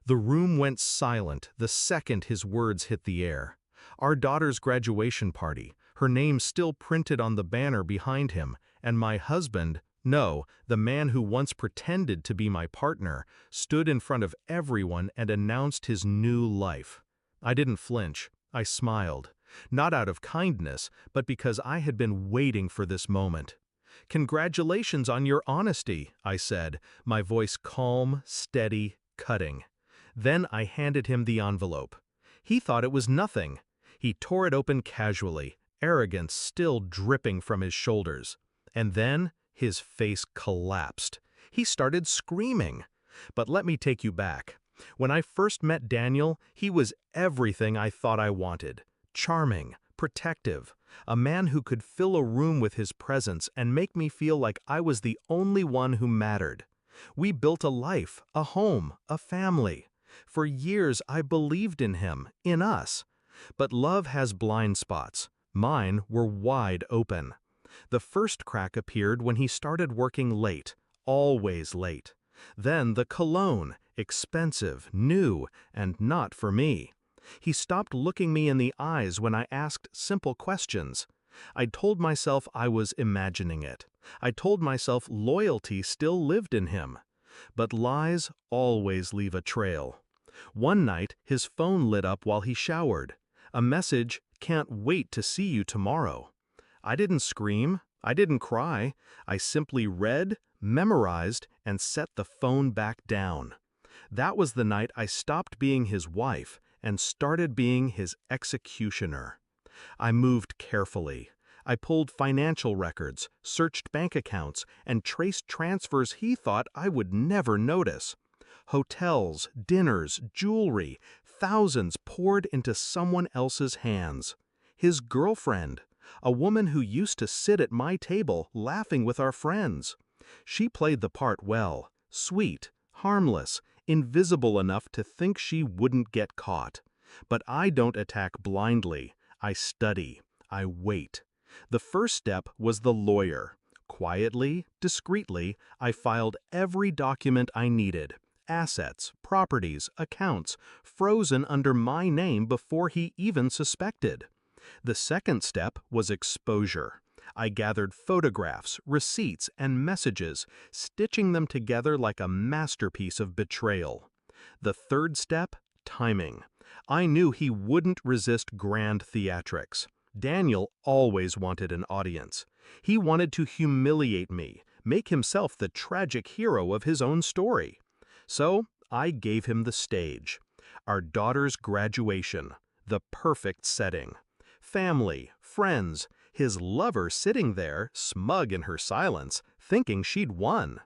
The room went silent the second his words hit the air. Our daughter's graduation party, her name still printed on the banner behind him, and my husband, no, the man who once pretended to be my partner, stood in front of everyone and announced his new life. I didn't flinch. I smiled. Not out of kindness, but because I had been waiting for this moment. "Congratulations on your honesty," I said, my voice calm, steady, cutting. Then I handed him the envelope. He thought it was nothing. He tore it open casually, arrogance still dripping from his shoulders. And then his face collapsed. He started screaming. But let me take you back. When I first met Daniel, he was everything I thought I wanted. Charming, protective, a man who could fill a room with his presence and make me feel like I was the only one who mattered. We built a life, a home, a family. For years I believed in him, in us. But love has blind spots. Mine were wide open. The first crack appeared when he started working late, always late. Then the cologne, expensive, new, and not for me. He stopped looking me in the eyes when I asked simple questions. I told myself I was imagining it. I told myself loyalty still lived in him. But lies always leave a trail. One night, his phone lit up while he showered. A message, "Can't wait to see you tomorrow." I didn't scream. I didn't cry. I simply read, memorized, and set the phone back down. That was the night I stopped being his wife and started being his executioner. I moved carefully. I pulled financial records, searched bank accounts, and traced transfers he thought I would never notice. Hotels, dinners, jewelry, thousands poured into someone else's hands. His girlfriend, a woman who used to sit at my table laughing with our friends. She played the part well, sweet, harmless, invisible enough to think she wouldn't get caught. But I don't attack blindly. I study. I wait. The first step was the lawyer. Quietly, discreetly, I filed every document I needed. Assets, properties, accounts, frozen under my name before he even suspected. The second step was exposure. I gathered photographs, receipts, and messages, stitching them together like a masterpiece of betrayal. The third step, timing. I knew he wouldn't resist grand theatrics. Daniel always wanted an audience. He wanted to humiliate me, make himself the tragic hero of his own story. So I gave him the stage. Our daughter's graduation, the perfect setting. Family, friends, his lover sitting there, smug in her silence, thinking she'd won.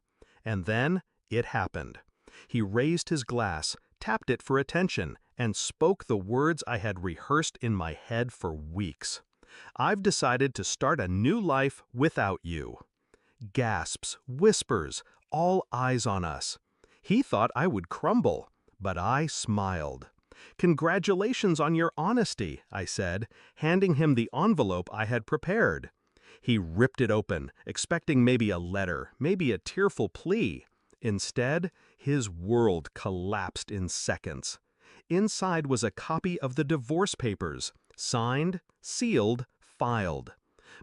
And then it happened. He raised his glass, tapped it for attention, and spoke the words I had rehearsed in my head for weeks. "I've decided to start a new life without you." Gasps, whispers, all eyes on us. He thought I would crumble, but I smiled. "Congratulations on your honesty," I said, handing him the envelope I had prepared. He ripped it open, expecting maybe a letter, maybe a tearful plea. Instead, his world collapsed in seconds. Inside was a copy of the divorce papers, signed, sealed, filed.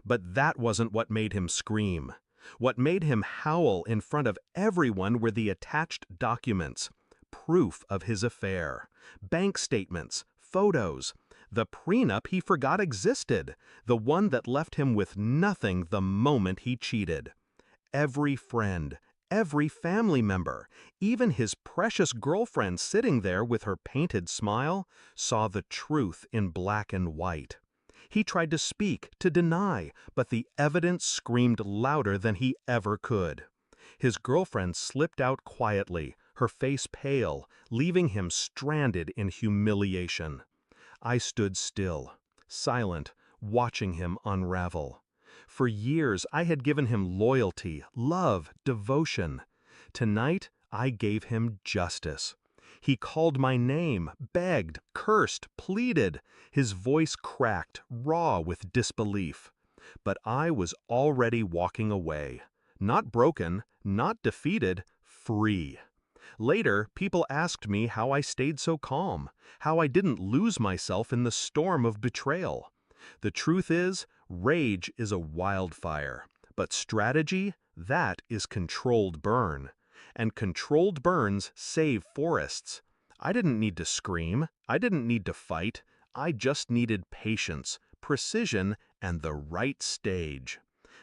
But that wasn't what made him scream. What made him howl in front of everyone were the attached documents. Proof of his affair. Bank statements, photos. The prenup he forgot existed. The one that left him with nothing the moment he cheated. Every friend, every family member, even his precious girlfriend sitting there with her painted smile, saw the truth in black and white. He tried to speak, to deny, but the evidence screamed louder than he ever could. His girlfriend slipped out quietly, her face pale, leaving him stranded in humiliation. I stood still, silent, watching him unravel. For years I had given him loyalty, love, devotion. Tonight I gave him justice. He called my name, begged, cursed, pleaded. His voice cracked, raw with disbelief. But I was already walking away. Not broken, not defeated, free. Later, people asked me how I stayed so calm, how I didn't lose myself in the storm of betrayal. The truth is, rage is a wildfire, but strategy, that is controlled burn. And controlled burns save forests. I didn't need to scream, I didn't need to fight, I just needed patience, precision, and the right stage.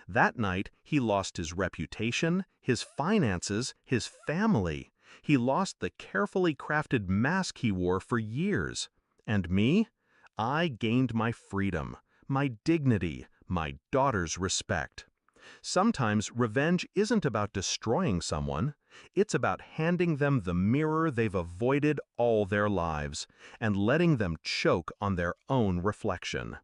That night, he lost his reputation, his finances, his family. He lost the carefully crafted mask he wore for years. And me? I gained my freedom, my dignity, my daughter's respect. Sometimes revenge isn't about destroying someone. It's about handing them the mirror they've avoided all their lives and letting them choke on their own reflection.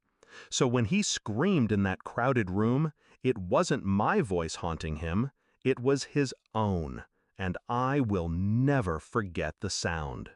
So when he screamed in that crowded room, it wasn't my voice haunting him, it was his own, and I will never forget the sound.